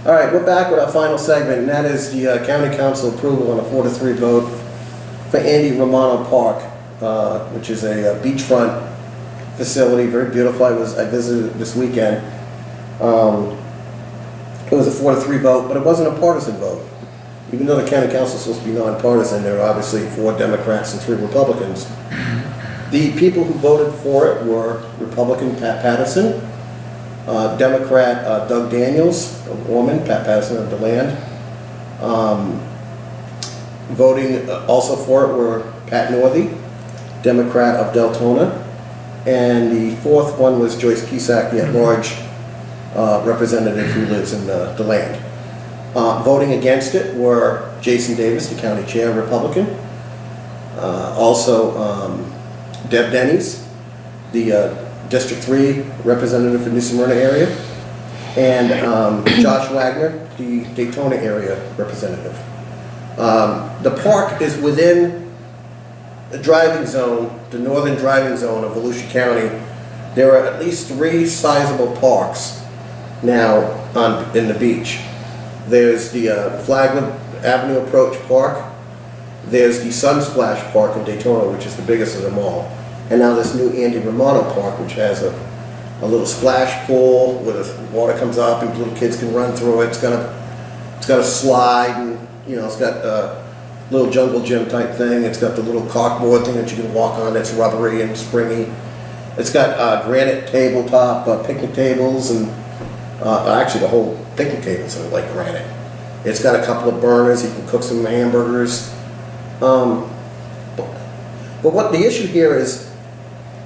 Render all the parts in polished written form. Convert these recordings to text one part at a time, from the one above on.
All right, we're back with our final segment, and that is the county council approval on a 4-3 vote for Andy Romano Park, which is a beachfront facility, very beautiful. I visited it this weekend. It was a 4-3 vote, but it wasn't a partisan vote. Even though the county council is supposed to be nonpartisan, there are obviously 4 Democrats and 3 Republicans. The people who voted for it were Republican Pat Patterson, Democrat Doug Daniels, a woman, Pat Patterson of DeLand. Voting also for it were Pat Northey, Democrat of Deltona, and the 4th one was Joyce Cusack, the at-large representative who lives in DeLand. Voting against it were Jason Davis, the county chair, Republican. Also Deb Denny's, the District 3 representative for New Smyrna area, and Josh Wagner, the Daytona area representative. The park is within the driving zone, the northern driving zone of Volusia County. There are at least 3 sizable parks now in the beach. There's the Flagler Avenue Approach Park. There's the Sunsplash Park in Daytona, which is the biggest of them all. And now this new Andy Romano Park, which has a little splash pool where the water comes up and little kids can run through it. It's got a slide, and it's got a little jungle gym type thing. It's got the little corkboard thing that you can walk on that's rubbery and springy. It's got granite tabletop picnic tables, and actually the whole picnic tables are like granite. It's got a couple of burners. You can cook some hamburgers. But what the issue here is,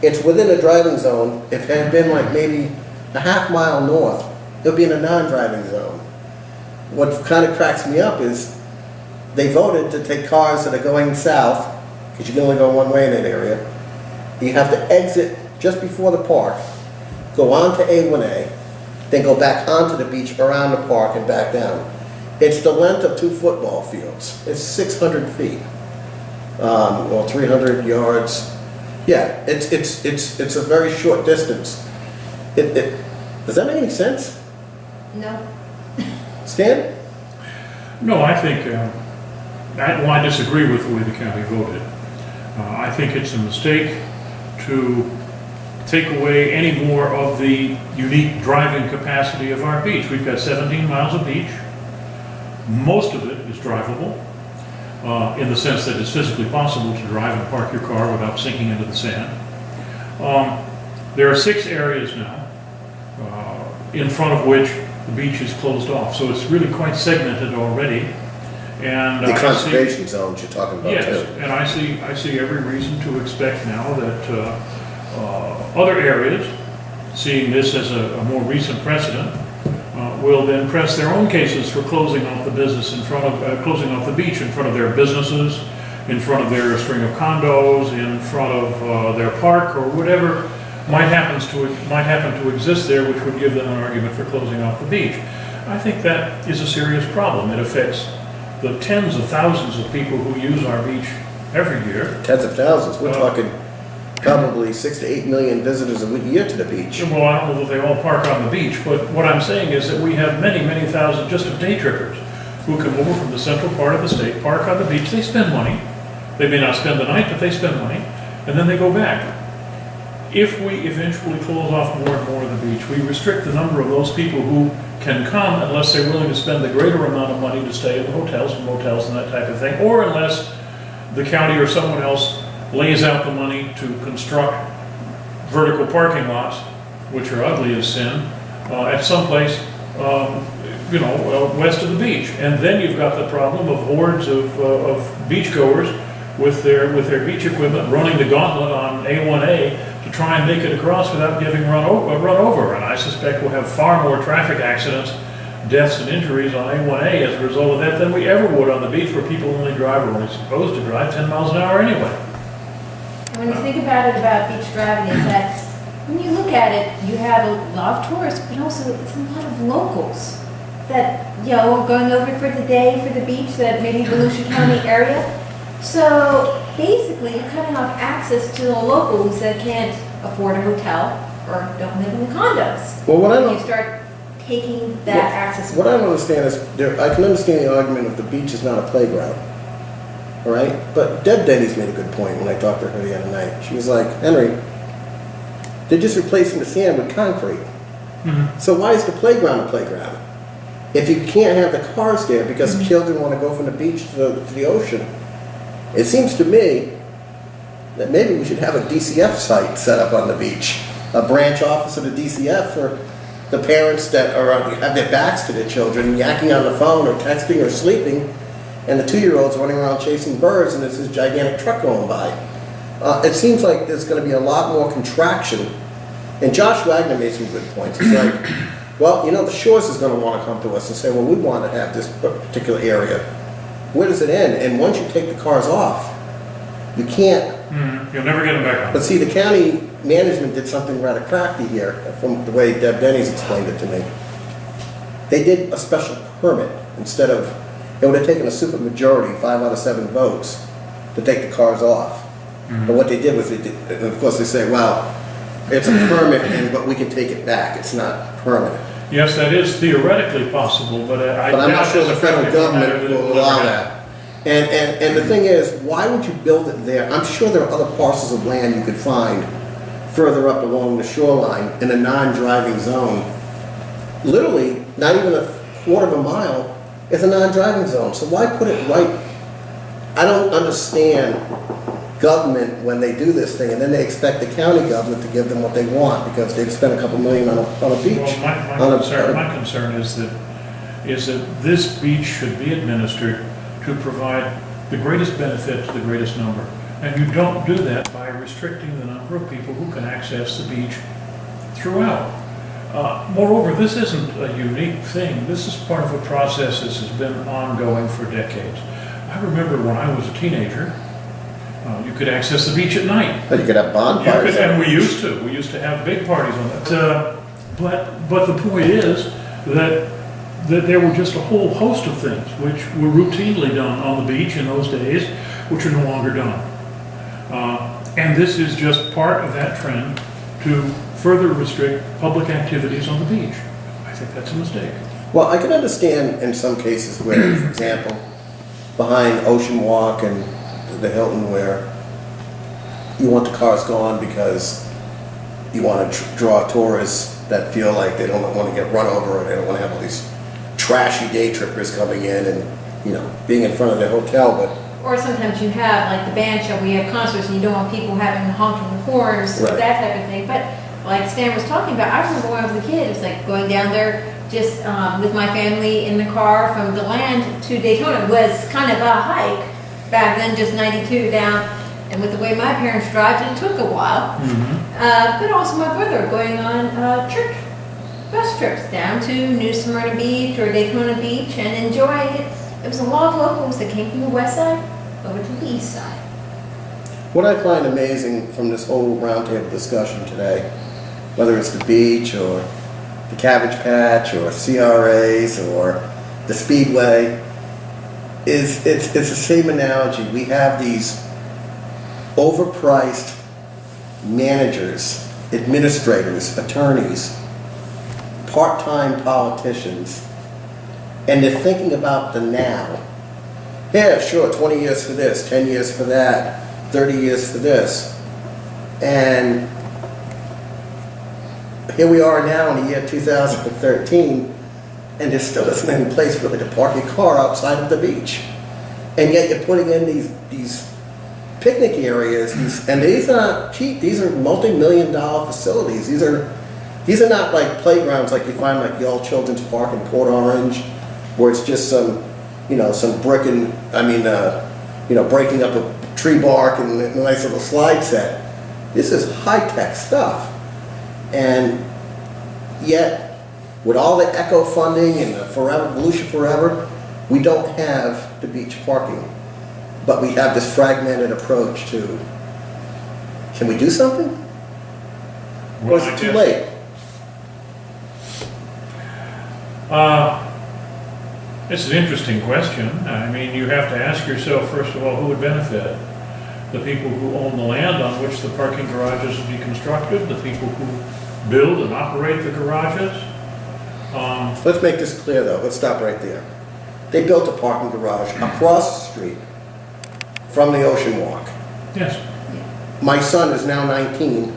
it's within a driving zone. If it had been like maybe a half mile north, it would be in a non-driving zone. What kind of cracks me up is they voted to take cars that are going south, because you can only go one way in that area. You have to exit just before the park, go on to A1A, then go back onto the beach around the park and back down. It's the length of 2 football fields. It's 600 feet, or 300 yards. Yeah, it's a very short distance. Does that make any sense? No. Stan? No, I think, I disagree with the way the county voted. I think it's a mistake to take away any more of the unique driving capacity of our beach. We've got 17 miles of beach. Most of it is drivable, in the sense that it's physically possible to drive and park your car without sinking into the sand. There are 6 areas now in front of which the beach is closed off, so it's really quite segmented already. And The conservation zones you're talking about, yes, too. and I see every reason to expect now that other areas, seeing this as a more recent precedent, will then press their own cases for closing off the business closing off the beach in front of their businesses, in front of their string of condos, in front of their park, or whatever might happen to exist there, which would give them an argument for closing off the beach. I think that is a serious problem. It affects the tens of thousands of people who use our beach every year. Tens of thousands. We're talking probably 6 to 8 million visitors a year to the beach. Well, I don't know that they all park on the beach, but what I'm saying is that we have many, many thousand just of day trippers who come over from the central part of the state, park on the beach, they spend money. They may not spend the night, but they spend money, and then they go back. If we eventually close off more and more of the beach, we restrict the number of those people who can come unless they're willing to spend the greater amount of money to stay in the hotels and motels and that type of thing, or unless the county or someone else lays out the money to construct vertical parking lots, which are ugly as sin, at some place, west of the beach. And then you've got the problem of hordes of beachgoers with their beach equipment running the gauntlet on A1A to try and make it across without getting run over. And I suspect we'll have far more traffic accidents, deaths and injuries on A1A as a result of that than we ever would on the beach, where people only drive, or only supposed to drive, 10 miles an hour anyway. When you think about it about beach driving, is that when you look at it, you have a lot of tourists, but also it's a lot of locals that, are going over for the day for the beach, that maybe Volusia County area. So basically, you're cutting off access to the locals that can't afford a hotel or don't live in the condos. Well, what I When don't you start taking that access What I away. don't understand is, I can understand the argument of the beach is not a playground, all right? But Deb Denny's made a good point when I talked to her the other night. She was like, Henry, they're just replacing the sand with concrete. So why is the playground a playground? If you can't have the cars there because children want to go from the beach to the ocean, it seems to me that maybe we should have a DCF site set up on the beach, a branch office of the DCF for the parents that have their backs to their children, yakking on the phone or texting or sleeping, and the 2-year-olds running around chasing birds, and there's this gigantic truck going by. It seems like there's going to be a lot more contraction. And Josh Wagner made some good points. It's like, well, you know, the Shores is going to want to come to us and say, well, we want to have this particular area. Where does it end? And once you take the cars off, you can't. You'll never get them back on. But see, the county management did something rather crafty here, from the way Deb Denny's explained it to me. They did a special permit instead of, it would have taken a super majority, 5 out of 7 votes, to take the cars off. But what they did was, and of course they say, well, it's a permit, but we can take it back. It's not permanent. Yes, that is theoretically possible, but I But I'm not doubt sure as the a federal practical matter government that it will will allow ever that. And the thing is, why would you build it there? I'm sure there are other parcels of land you could find further up along the shoreline in a non-driving zone. Literally, not even a quarter of a mile is a non-driving zone. So why put it right? I don't understand government when they do this thing and then they expect the county government to give them what they want because they've spent a couple million on a beach. Well, my concern is that this beach should be administered to provide the greatest benefit to the greatest number. And you don't do that by restricting the number of people who can access the beach throughout. Moreover, this isn't a unique thing. This is part of a process that has been ongoing for decades. I remember when I was a teenager, you could access the beach at night. You could have bonfires. And we used to. We used to have big parties on that. But the point is that there were just a whole host of things which were routinely done on the beach in those days, which are no longer done. And this is just part of that trend to further restrict public activities on the beach. I think that's a mistake. Well, I can understand in some cases where, for example, behind Ocean Walk and the Hilton where you want the cars gone because you want to draw tourists that feel like they don't want to get run over or they don't want to have all these trashy day trippers coming in and, you know, being in front of their hotel. But Or sometimes you have, like the band show, where you have concerts and you don't want people having honking horns, Right. that type of thing. But like Stan was talking about, I remember when I was a kid, it was like going down there just with my family in the car from DeLand to Daytona. It was kind of a hike back then, just 92 down. And with the way my parents drive, it took a while. But also my brother going on church bus trips down to New Smyrna Beach or Daytona Beach and enjoying it. It was a lot of locals that came from the west side over to the east side. what I find amazing from this whole roundtable discussion today, whether it's the beach or the Cabbage Patch or CRAs or the Speedway, is it's the same analogy. We have these overpriced managers, administrators, attorneys, part-time politicians, and they're thinking about the now. Yeah, sure, 20 years for this, 10 years for that, 30 years for this. And here we are now in the year 2013, and there still isn't any place really to park your car outside of the beach. And yet you're putting in these picnic areas, and these are not cheap. These are multi-million-dollar facilities. These are not like playgrounds like you find like the All Children's Park in Port Orange, where it's just some brick and breaking up a tree bark and a nice little slide set. This is high-tech stuff, and yet with all the eco funding and the Volusia Forever, we don't have the beach parking, but we have this fragmented approach to. Can we do something? Or is it too late? It's an interesting question. I mean, you have to ask yourself, first of all, who would benefit? The people who own the land on which the parking garages will be constructed, the people who build and operate the garages, Let's make this clear though, let's stop right there. They built a parking garage across the street from the Ocean Walk. Yes. My son is now 19.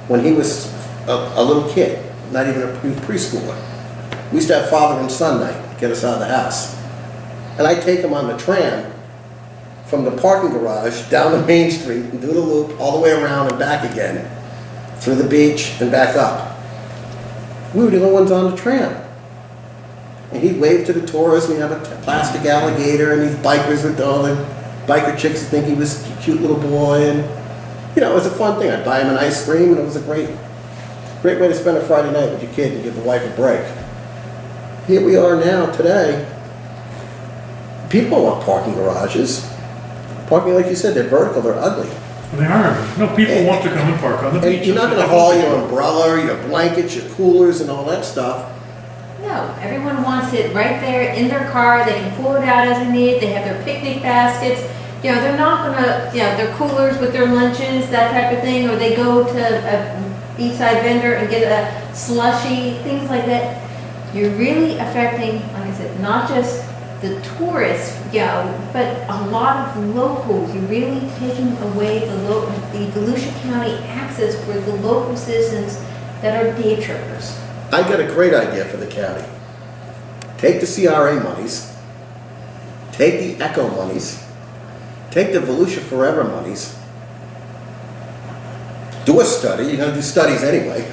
When he was a little kid, not even a preschooler, we used to have father and son night, get us out of the house. And I'd take him on the tram from the parking garage down the main street and do the loop all the way around and back again, through the beach and back up. We were the only ones on the tram. And he'd wave to the tourists, and he'd have a plastic alligator, and these bikers with all the biker chicks would think he was a cute little boy, and you know, it was a fun thing. I'd buy him an ice cream, and it was a great way to spend a Friday night with your kid and give the wife a break. Here we are now, today. People want parking garages. Parking, like you said, they're vertical, they're ugly. They are. No, people want to come and park on the beach. And you're not going to haul your umbrella, your blankets, your coolers, and all that stuff. No, everyone wants it right there in their car. They can pull it out as they need. They have their picnic baskets. You know, they're not gonna, you know, their coolers with their lunches, that type of thing, or they go to a beachside vendor and get a slushy, things like that. You're really affecting, like I said, not just the tourists, you know, but a lot of locals. You're really taking away the Volusia County access for the local citizens that are day trippers. I got a great idea for the county. Take the CRA monies, take the ECHO monies, take the Volusia Forever monies, do a study, you're gonna do studies anyway,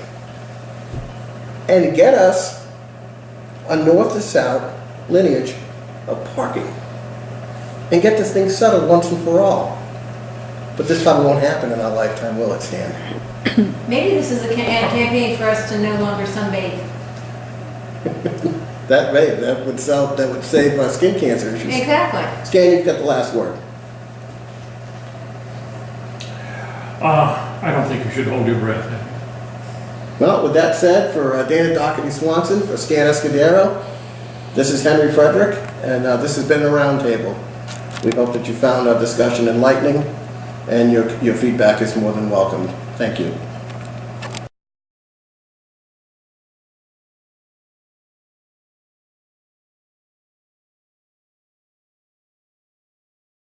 and get us a north to south lineage of parking. And get this thing settled once and for all. But this probably won't happen in our lifetime, will it, Stan? Maybe this is a campaign for us to no longer sunbathe. That would save skin cancer issues. Exactly. Stan, you've got the last word. I don't think you should hold your breath. Well, with that said, for Dana Doherty Swanson, for Stan Escudero, this is Henry Frederick, and this has been the Roundtable. We hope that you found our discussion enlightening, and your feedback is more than welcome. Thank you.